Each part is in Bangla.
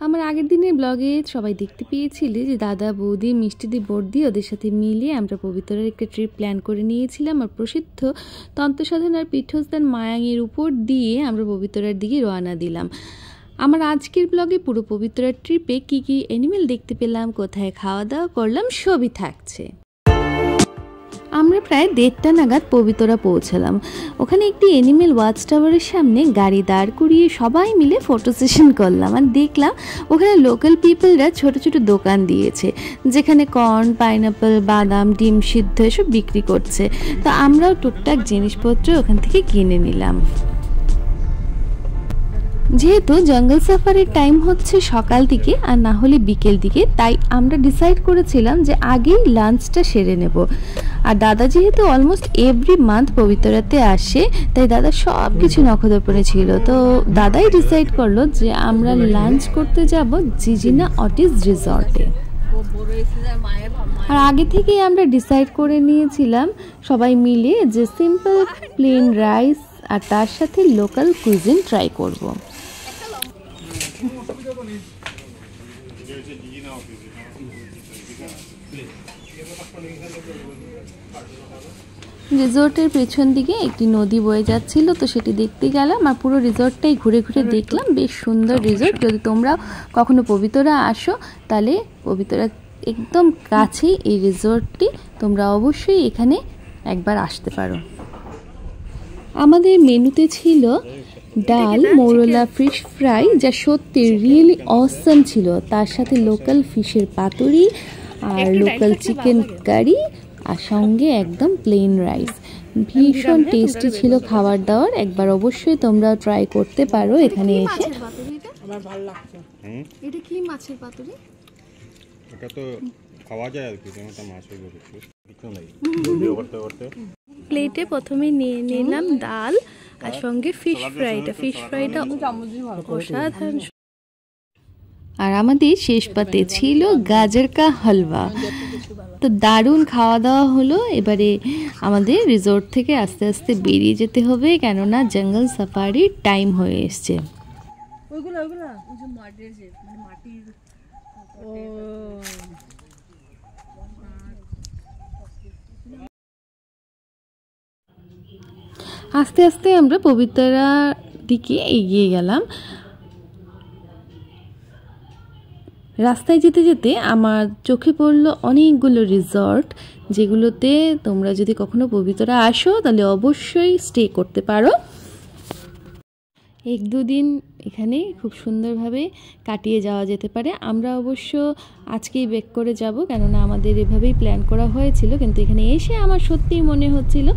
আমার আগের দিনের ব্লগে সবাই দেখতে পেয়েছিলে যে দাদা বৌদি মিষ্টিদি বর্দি ওদের সাথে মিলে আমরা পবিত্রার একটা ট্রিপ প্ল্যান করে নিয়েছিলাম আর প্রসিদ্ধ তন্ত্রসাধনার পীঠস্থান মায়াঙের উপর দিয়ে আমরা পবিত্রার দিকে রওনা দিলাম। আমার আজকের ব্লগে পুরো পবিত্রার ট্রিপে কি কি অ্যানিমেল দেখতে পেলাম, কোথায় খাওয়া দাওয়া করলাম সবই থাকছে। আমরা প্রায় 1:30টা নাগাদ পবিত্রা পৌঁছালাম। ওখানে একটি অ্যানিমেল ওয়াচ টাওয়ারের সামনে গাড়ি দাঁড় করিয়ে সবাই মিলে ফটো সেশন করলাম আর দেখলাম ওখানে লোকাল পিপলরা ছোট ছোট দোকান দিয়েছে যেখানে কর্ন, পাইনাপল, বাদাম, ডিম সিদ্ধ এসব বিক্রি করছে। তো আমরাও টুকটাক জিনিসপত্র ওখান থেকে কিনে নিলাম। যেহেতু জঙ্গল সাফারির টাইম হচ্ছে সকাল দিকে আর না হলে বিকেল দিকে, তাই আমরা ডিসাইড করেছিলাম যে আগেই লাঞ্চটা সেরে নেব। আর দাদা যেহেতু অলমোস্ট এভরি মান্থ পবিত্রাতে আসে তাই দাদা সব কিছু নখদর্পণে ছিল। তো দাদাই ডিসাইড করলো যে আমরা লাঞ্চ করতে যাব জিজিনা অটিস রিসর্টে। আর আগে থেকেই আমরা ডিসাইড করে নিয়েছিলাম সবাই মিলে যে সিম্পল প্লেন রাইস আর তার সাথে লোকাল কুইজিন ট্রাই করব। রিসোর্টের পেছন দিকে একটি নদী বয়ে যাচ্ছিল, তো সেটি দেখতে গেলাম আর পুরো রিসোর্টটাই ঘুরে ঘুরে দেখলাম। বেশ সুন্দর রিসোর্ট। যদি তোমরা কখনো পবিত্রা আসো তাহলে পবিত্রা একদম কাছেই এই রিসোর্টটি, তোমরা অবশ্যই এখানে একবার আসতে পারো। আমাদের মেনুতে ছিল ডাল, মোরলা ফিশ ফ্রাই যা সত্যি রিয়েলি অসাম ছিল, তার সাথে লোকাল ফিশের পাতুরি আর লোকাল চিকেন কারি আর সঙ্গে একদম প্লেন রাইস। ভীষণ টেস্টি ছিল খাবার দাবার। একবার অবশ্যই তোমরা ট্রাই করতে পারো এখানে এসে। আমার ভালো লাগছে। এটা কি মাছের পাতুরি? এটা তো খাওয়া যায় আর কি, যেমনটা মাছ হয়ে গেছে কিছু নাই। প্লেটে প্রথমে নিয়ে নিলাম ডাল আর সঙ্গে ফিশ ফ্রাইটা। ফিশ ফ্রাইটা অসাধারণ। আর আমাদের শেষ পাতে ছিল গাজর কা হালুয়া। তো দারুণ খাওয়া দাওয়া হলো। এবারে আমাদের রিসোর্ট থেকে আস্তে আস্তে বেরিয়ে যেতে হবে, কেননা জঙ্গল সাফারির টাইম হয়ে এসছে। আস্তে আস্তে আমরা পবিত্রার দিকে এগিয়ে গেলাম। রাস্তায় যেতে যেতে আমার চোখে পড়লো অনেকগুলো রিসর্ট, যেগুলোতে তোমরা যদি কখনো পবিত্রা আসো তাহলে অবশ্যই স্টে করতে পারো। 1-2 দিন এখানে খুব সুন্দরভাবে কাটিয়ে যাওয়া যেতে পারে। আমরা অবশ্য আজকেই ব্যাক করে যাব, কেননা আমাদের এভাবেই প্ল্যান করা হয়েছিল। কিন্তু এখানে এসে আমার সত্যিই মনে হচ্ছিল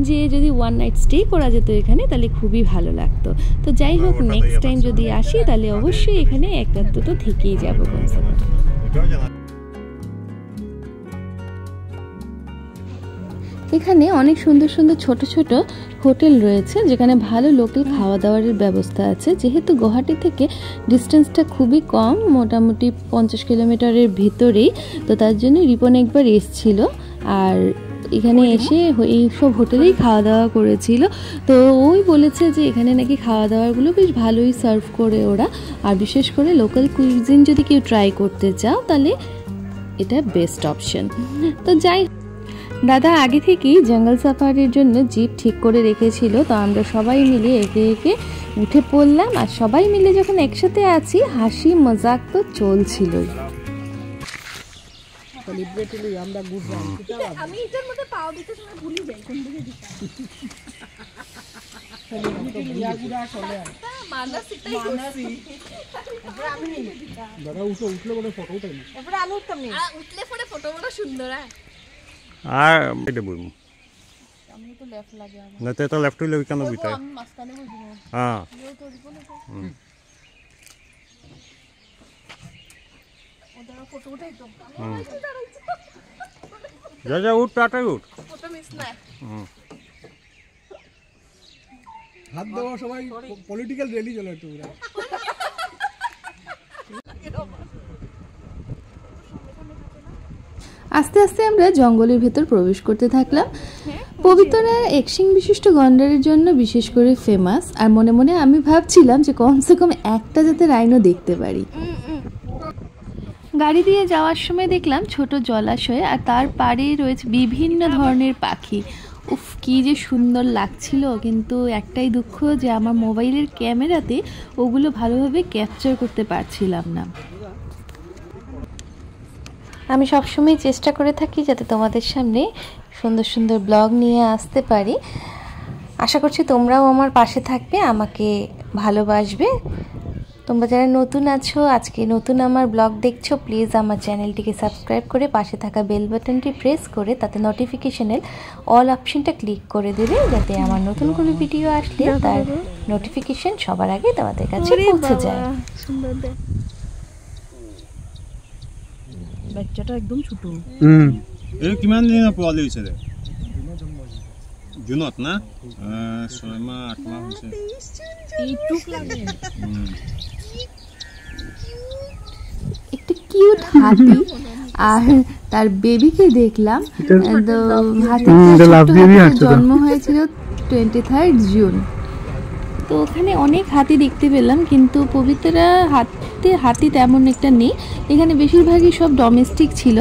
যে যদি 1 নাইট স্টে করা যেত এখানে তাহলে খুবই ভালো লাগতো। তো যাই হোক, নেক্সট টাইম যদি আসি তাহলে অবশ্যই এখানে এক রাত তো থেকেই যাবো কমসে কম। এখানে অনেক সুন্দর সুন্দর ছোট ছোট হোটেল রয়েছে যেখানে ভালো লোকাল খাওয়া দাওয়ার ব্যবস্থা আছে। যেহেতু গুয়াহাটি থেকে ডিস্টেন্সটা খুবই কম, মোটামুটি 50 কিলোমিটারের ভিতরেই, তো তার জন্য রিপন একবার এসছিল আর এখানে এসে এই সব হোটেলেই খাওয়া দাওয়া করেছিল। তো ওই বলেছে যে এখানে নাকি খাওয়া দাওয়াগুলো বেশ ভালোই সার্ভ করে ওরা, আর বিশেষ করে লোকাল কুইজিন যদি কেউ ট্রাই করতে চাও তাহলে এটা বেস্ট অপশন। তো যাই, দাদা আগে থেকেই জঙ্গল সাফারির জন্য জিপ ঠিক করে রেখেছিল, তো আমরা সবাই মিলে একে একে উঠে পড়লাম। আর সবাই মিলে যখন একসাথে আছি হাসি মজাক তো চলছিল। আর এটা বলবো না, তো লেফট হইলে কেন বুঝতে? হ্যাঁ, যা যা উঠ, টাটাই উঠ। হাত দেওয়ার সময় পলিটিক্যাল র্যালি চলে একটু। আস্তে আস্তে আমরা জঙ্গলের ভেতর প্রবেশ করতে থাকলাম। পবিত্রা একশিং বিশিষ্ট গন্ডারের জন্য বিশেষ করে ফেমাস। আর মনে মনে আমি ভাবছিলাম যে কমসে কম একটা যাতে রাইনো দেখতে পারি। গাড়ি দিয়ে যাওয়ার সময় দেখলাম ছোট জলাশয়, আর তার পাড়ে রয়েছে বিভিন্ন ধরনের পাখি। উফ, কি যে সুন্দর লাগছিল, কিন্তু একটাই দুঃখ যে আমার মোবাইলের ক্যামেরাতে ওগুলো ভালোভাবে ক্যাপচার করতে পারছিলাম না। আমি সবসময় চেষ্টা করে থাকি যাতে তোমাদের সামনে সুন্দর সুন্দর ব্লগ নিয়ে আসতে পারি। আশা করছি তোমরাও আমার পাশে থাকবে, আমাকে ভালোবাসবে। তোমরা যারা নতুন আছো, আজকে নতুন আমার ব্লগ দেখছো, প্লিজ আমার চ্যানেলটিকে সাবস্ক্রাইব করে পাশে থাকা বেল বাটনটি প্রেস করে তাতে নোটিফিকেশনের অল অপশনটা ক্লিক করে দেবে, যাতে আমার নতুন কোনো ভিডিও আসলে তার নোটিফিকেশন সবার আগে তোমাদের কাছে পৌঁছে যায়। বাচ্চাটা একদম ছোট। এই কিমান দিন পোৱালি হৈছে ৰে? জুনত না? 6 মাহ 8 মাহ হৈছে। এইটুক লাগে। একটা কিউট হাতি আর তার বেবিকে দেখলাম। জন্ম হয়েছিল 23 জুন। তো ওখানে অনেক হাতি দেখতে পেলাম, কিন্তু পবিত্রা হাতি তেমন একটা নেই। এখানে বেশিরভাগই সব ডোমেস্টিক ছিল।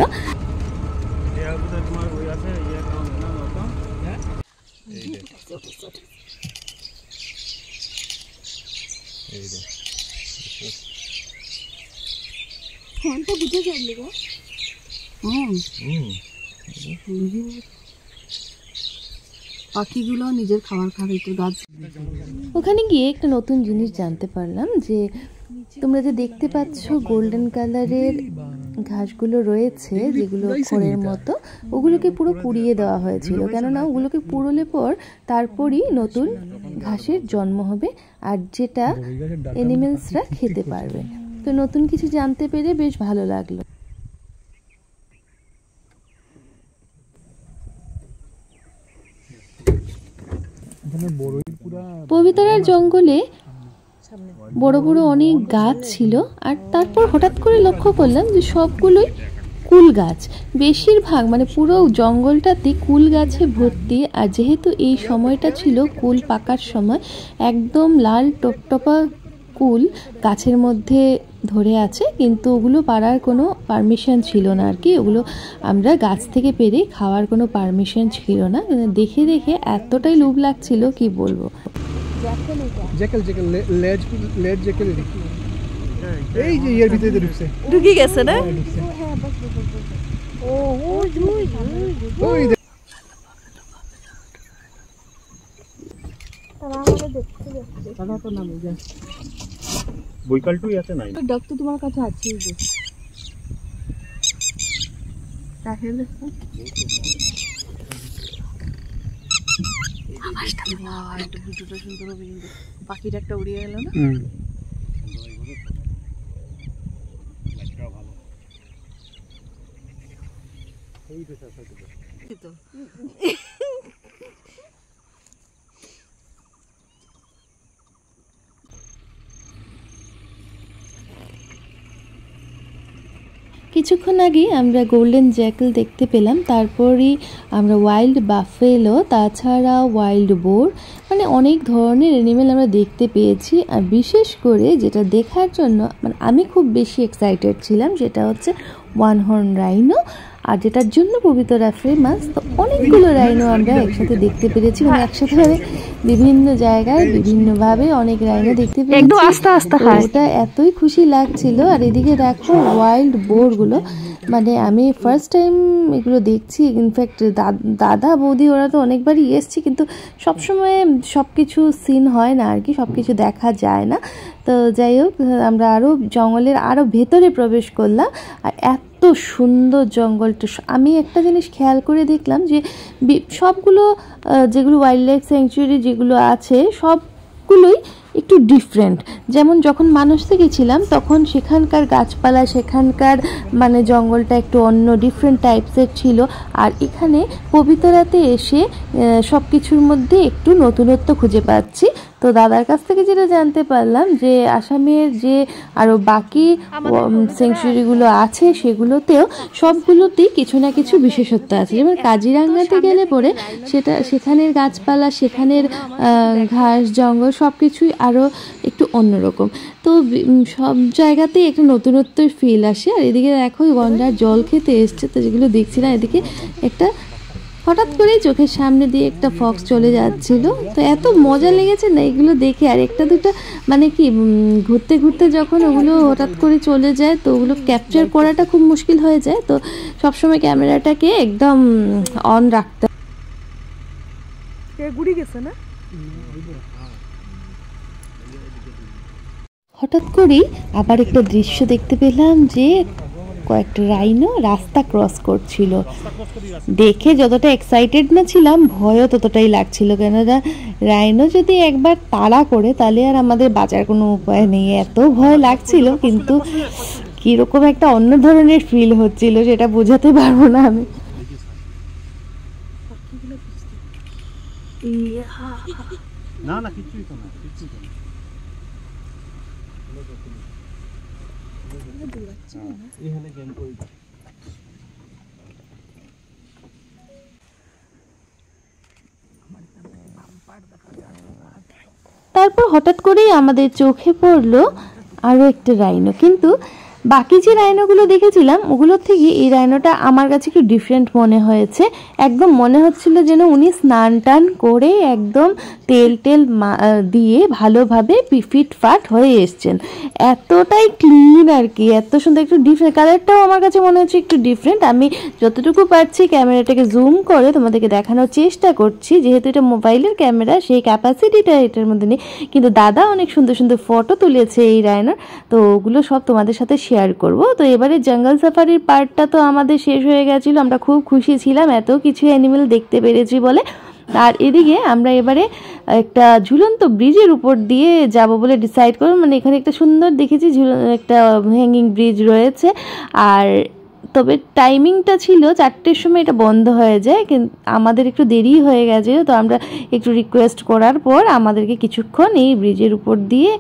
পাখিগুলো নিজের খাবার খাইতে গাছ। ওখানে গিয়ে একটা নতুন জিনিস জানতে পারলাম যে তোমরা যে দেখতে পাচ্ছ গোল্ডেন কালারের ঘাসগুলো রয়েছে, যেগুলো খড়ের মতো, ওগুলোকে পুরো পুড়িয়ে দেওয়া হয়েছিল। কেননা ওগুলোকে পুড়োলে পর তারপরই নতুন ঘাসের জন্ম হবে, আর যেটা অ্যানিমেলসরা খেতে পারবে। তো নতুন কিছু জানতে পেরে বেশ ভালো লাগলো। পবিত্রার জঙ্গলে বড় বড় অনেক গাছ ছিল, আর তারপর হঠাৎ করে লক্ষ্য করলাম যে সবগুলোই কুল গাছ। বেশিরভাগ মানে পুরো জঙ্গলটাতে কুল গাছে ভর্তি। আর যেহেতু এই সময়টা ছিল কুল পাকার সময়, একদম লাল টপটপা কুল গাছের মধ্যে ধরে আছে, কিন্তু ওগুলো পাড়ার কোনো পারমিশন ছিল না আর কি। ওগুলো আমরা গাছ থেকে পেরে খাওয়ার কোনো পারমিশন ছিল না। দেখে দেখে এতটাই লোভ লাগছিল কি বলবো। এই যে এর ভিতরে ঢুকছে, ঢুকে গেছে না? বৈকালটুই আছে নাই? ডাক তো তোমার কাছে আছে যে দেখেন দেখো আওয়াজটা একটু ভিডিওটা সুন্দর হবে, কিন্তু পাখিটা একটা উড়িয়ে গেল না? কিছুক্ষণ আগে আমরা গোল্ডেন জ্যাকেল দেখতে পেলাম, তারপরই আমরা ওয়াইল্ড বাফেলো, তাছাড়া ওয়াইল্ড বোর, মানে অনেক ধরনের অ্যানিমেল আমরা দেখতে পেয়েছি। আর বিশেষ করে যেটা দেখার জন্য মানে আমি খুব বেশি এক্সাইটেড ছিলাম, সেটা হচ্ছে ওয়ান হর্ন রাইনো, আর যেটার জন্য পবিত্রা ফেমাস। তো অনেকগুলো রাইনো আমরা একসাথে দেখতে পেরেছি, মানে একসাথে ভাবে বিভিন্ন জায়গায় বিভিন্নভাবে অনেক রাইনো দেখতে পেরেছি। ওটা এতই খুশি লাগছিল। আর এদিকে দেখো ওয়াইল্ড বোরগুলো, মানে আমি ফার্স্ট টাইম এগুলো দেখছি। ইনফ্যাক্ট দাদা বৌদি ওরা তো অনেকবারই এসছি, কিন্তু সবসময় সব কিছু সিন হয় না আর কি, সব কিছু দেখা যায় না। তো যাই হোক, আমরা আরও জঙ্গলের আরও ভেতরে প্রবেশ করলাম। আর এত সুন্দর জঙ্গলটা, আমি একটা জিনিস খেয়াল করে দেখলাম যে সবগুলো যেগুলো ওয়াইল্ড লাইফ স্যাংচুয়ারি যেগুলো আছে সবগুলোই একটু ডিফারেন্ট। যেমন যখন মানুষ থেকেছিলাম তখন সেখানকার গাছপালা, সেখানকার মানে জঙ্গলটা একটু অন্য ডিফারেন্ট টাইপসের ছিল। আর এখানে পবিত্রাতে এসে সব কিছুর মধ্যে একটু নতুনত্ব খুঁজে পাচ্ছি। তো দাদার কাছ থেকে যেটা জানতে পারলাম যে আসামের যে আরও বাকি স্যাংচুয়ারিগুলো আছে সেগুলোতেও সবগুলোতেই কিছু না কিছু বিশেষত্ব আছে। যেমন কাজিরাঙ্গাতে গেলে পরে সেখানের গাছপালা, সেখানের ঘাস জঙ্গল সব কিছুই আরও একটু অন্যরকম। তো সব জায়গাতেই একটা নতুনত্বের ফিল আসে। আর এদিকে দেখো গন্ডার জল খেতে এসছে, তো যেগুলো দেখছি না, এদিকে একটা হঠাৎ করেই চোখের সামনে দিয়ে একটা ফক্স চলে যাচ্ছিল। তো এত মজা লেগেছে না এগুলো দেখে। আর একটা দুটো মানে কি ঘুরতে ঘুরতে যখন ওগুলো হঠাৎ করে চলে যায় তো ওগুলো ক্যাপচার করাটা খুব মুশকিল হয়ে যায়। তো সবসময় ক্যামেরাটাকে একদম অন রাখতে। গুড়ি গেছে না? হঠাৎ করেই আবার একটা দৃশ্য দেখতে পেলাম যে কয়েকটা রাইনো রাস্তা ক্রস করছিল। দেখে যতটা এক্সাইটেড না ছিলাম, ভয়ও ততটাই লাগছিল। কেননা রাইনো যদি একবার তাড়া করে তাহলে আর আমাদের বাঁচার কোনো উপায় নেই। এত ভয় লাগছিল, কিন্তু কীরকম একটা অন্য ধরনের ফিল হচ্ছিল সেটা বোঝাতে পারবো না আমি। না না কিছুই তো না, কিছুই তো না। এখানে গেম করি। তারপর হঠাৎ করেই আমাদের চোখে পড়লো আরও একটা রাইনো। কিন্তু বাকি যে রাইনোগুলো দেখেছিলাম ওগুলোর থেকে এই রাইনোটা আমার কাছে একটু ডিফারেন্ট মনে হয়েছে। একদম মনে হচ্ছিল যেন উনি স্নান টান করে একদম তেল দিয়ে ভালোভাবে ফিটফাট হয়ে এসছেন। এতটাই ক্লিন আর কি, এত সুন্দর। একটু ডিফারেন্ট কালারটাও আমার কাছে মনে হচ্ছে একটু ডিফারেন্ট। আমি যতটুকু পারছি ক্যামেরাটাকে জুম করে তোমাদেরকে দেখানোর চেষ্টা করছি, যেহেতু এটা মোবাইলের ক্যামেরা সেই ক্যাপাসিটিটা এটার মধ্যে নেই। কিন্তু দাদা অনেক সুন্দর সুন্দর ফটো তুলেছে এই রাইনোর, তো ওগুলো সব তোমাদের সাথে শেয়ার করব। তো এবারে জঙ্গল সাফারির পার্টটা তো আমাদের শেষ হয়ে গেছিলো, আমরা খুব খুশি ছিলাম এত কিছু অ্যানিমেল দেখতে পেরেছি বলে। আর এদিকে আমরা এবারে একটা ঝুলন্ত ব্রিজের উপর দিয়ে যাব বলে ডিসাইড করলাম। মানে এখানে একটা সুন্দর দেখেছি একটা হ্যাঙ্গিং ব্রিজ রয়েছে। আর তবে টাইমিংটা ছিল 4টের সময় এটা বন্ধ হয়ে যায়, কিন্তু আমাদের একটু দেরি হয়ে গেছে। তো আমরা একটু রিকোয়েস্ট করার পর আমাদেরকে কিছুক্ষণ এই ব্রিজের উপর দিয়ে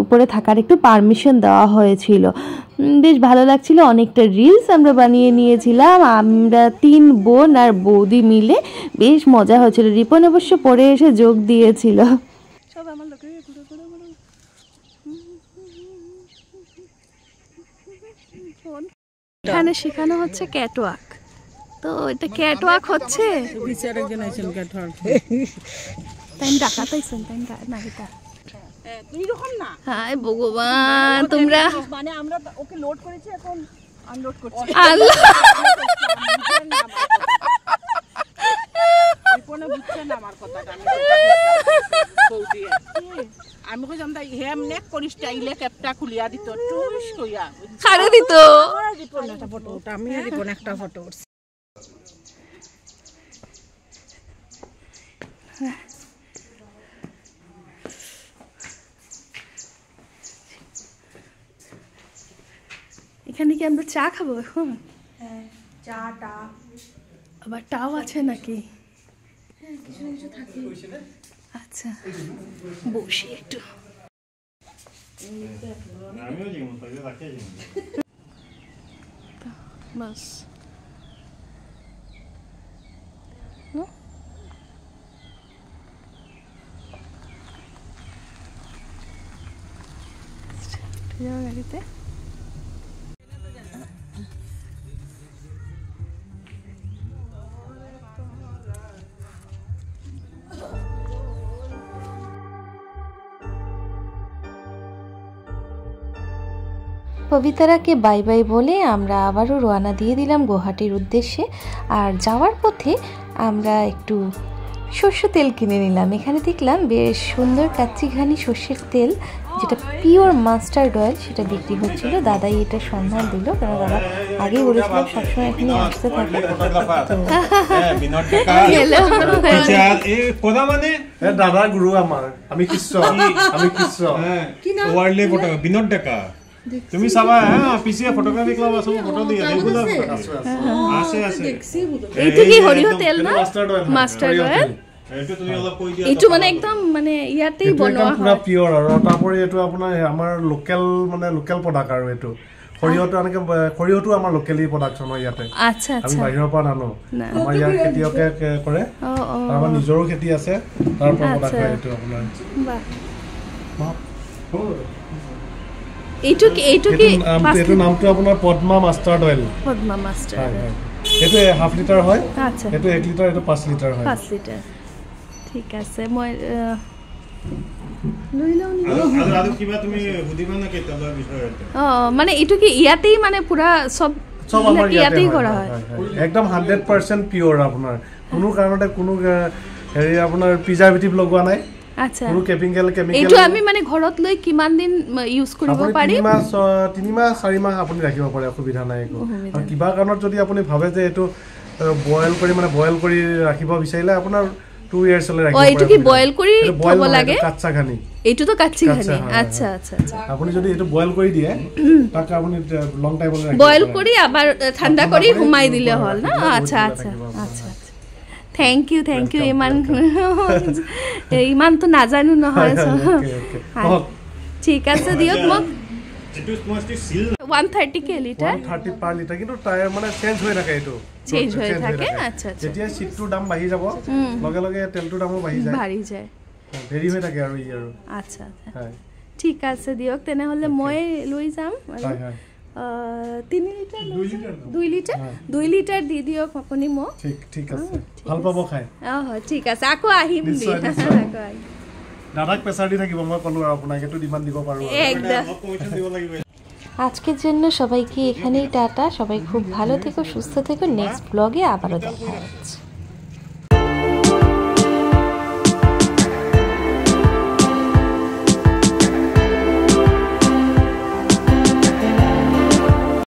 উপরে থাকার একটু পারমিশন দেওয়া হয়েছিল। বেশ ভালো লাগছিল। অনেকটা রিলস আমরা বানিয়ে নিয়েছিলাম। আমরা 3 বোন আর বৌদি মিলে বেশ মজা হয়েছিল। রিপন অবশ্য পরে এসে যোগ দিয়েছিল। সব আমার লোকে এখানে শেখানো হচ্ছে ক্যাটওয়াক। তো এটা ক্যাটওয়াক হচ্ছে তাই ডাকাতাইছেন তাই না এটা তুই রকম না। হায় ভগবান, তোমরা মানে আমরা ওকে লোড করেছি, এখন আনলোড করছি। আল্লাহ কোন বুঝছেন আমার কথাটা। আমি কই জানতা হেমনে করি স্টাইলে ক্যাপটা খুলিয়া দিত, টুস কইয়া ছাড়ে দিত। একটা ফটো ওটা আমি রিপন একটা ফটো উঠছি। এখানে কি আমরা চা খাবো এখন? হ্যাঁ, চা টা আবার টাও আছে নাকি? হ্যাঁ, কিছু না কিছু থাকে। আচ্ছা, বসি একটু। বাস গাড়িতে পবিতারাকে বাই বাই বলে আমরা আবারও রওনা দিয়ে দিলাম গুয়াহাটির উদ্দেশ্যে। আর যাওয়ার পথে আমরা একটু সর্ষের তেল কিনে নিলাম। এখানে দেখলাম বেশ সুন্দর কাচ্চিঘানি সর্ষের তেল, যেটা পিওর মাস্টার্ড অয়েল, সেটা বিক্রি হচ্ছিল। দাদাই এটা সন্ধান দিল, কারণ দাদা আগে বলেছিলাম সবসময় এখানে আসতে থাকে। দাদা গুরু আমার, আমি কিচ্ছু বিনোদ ডেকা তুমি চাবা পিছিয়ে ফটোগ্রাফি ক্লাব আছে, ফটো দিয়ে রেগুলার আছে আছে এইটো কি হৰিহ তেল না? মাস্টাৰ্ড অয়েল। এইটো তুমি অলপ কৈ দিয়া এইটো মানে একদম মানে ইয়াতেই বনোৱা পুৰা হয় পিয়ৰ আৰু তাৰোপৰি এইটো আপোনাৰ আমাৰ লোকেল মানে লোকেল প্ৰডাক্ট আৰু এইটো সৰিয়হটো এনেকে সৰিয়হটো আমাৰ লোকেলি প্ৰডাকশ্যন হয় ইয়াতে আচ্ছা আমি আচ্ছা বাহিৰৰ পৰা নানো আমাৰ ইয়াৰ খেতিয়কে কৰে আৰু আমাৰ নিজৰো খেতি আছে তাৰ পৰা প্ৰডাক্ট হয় এইটো আপোনাৰ এইটো কি এইটো নামটো আপোনাৰ Padma mustard oil Padma master হয় হয় এইটো 1/2 লিটাৰ হয় আচ্ছা এইটো 1 লিটাৰ এইটো 5 লিটাৰ হয় 5 লিটাৰ ঠিক আছে মই লৈ লওঁ নি আৰু কিবা তুমি সুধিবা না কেতিয়াবা বিষয়তে মানে এইটো কি ইয়াতেই মানে পুৰা সব আমাৰ ইয়াতেই কৰা হয় একদম 100% পিয়ৰ আপোনাৰ কোনো কাৰণতে কোনো হেৰি আপোনাৰ প্ৰিজাৰভেটিভ লগোৱা নাই আচ্ছা কোনো কেমিকেল এইটো আমি মানে ঘৰত লৈ কিমান দিন ইউজ কৰিব পাৰি 3 মাহ 4 মাহ আপুনি ৰাখিব পাৰে অসুবিধা নাই একো আৰু কিবা কাৰণত যদি আপুনি ভাবে যে এইটো বয়েল কৰি ৰাখিব বিচাৰিলে আপোনাৰ 2 ইয়াৰ্স লৈ ৰাখিব পাৰে এইটো কি বয়েল কৰি থব লাগে কাচ্চা ঘানি এইটো তো কাচ্চি ঘানি আচ্ছা আচ্ছা আচ্ছা আপুনি যদি এইটো বয়েল কৰি দিয়ে তাক আপুনি লং টাইম লৈ ৰাখিব বয়েল কৰি আবার ঠান্ডা কৰি হুমাই দিলে হল না আচ্ছা আচ্ছা আচ্ছা থ্যাংক ইউ ইমান তো নাজানো নহয় ঠিক আছে দিয়ক মোক এটো মস্তি সিল 130 কে লিটাৰ 130 পাৰ লিটাৰ কিন্তু টায়াৰ মানে চেঞ্জ হৈ থাকে এইটো চেঞ্জ হৈ থাকে আচ্ছা আচ্ছা যেতিয়া সিটটোৰ দাম বাঢ়ি যাব লগে লগে তেলটোৰ দামো বাঢ়ি যায় দেৰি হৈ থাকে আৰু ই আৰু আচ্ছা হয় ঠিক আছে দিয়ক তেনেহলে মই লৈ যাম হয় হয় 3 লিটাৰ 2 লিটাৰ দি দিয়ক আপুনি মোক ঠিক আছে ভাল পাব খাই হয় ঠিক আছে আকৌ আহিম দি দাদাক প্ৰেছাৰ দি থাকিব মই কলো আৰু আপোনাক এটো ডিমান্ড দিব পাৰো একদম কমিশন দিব লাগিব আজকের জন্য সবাইকে এখানেই টাটা সবাই খুব ভালো থেকো সুস্থ থেকো নেক্সট ব্লগে আবারও দেখা হচ্ছে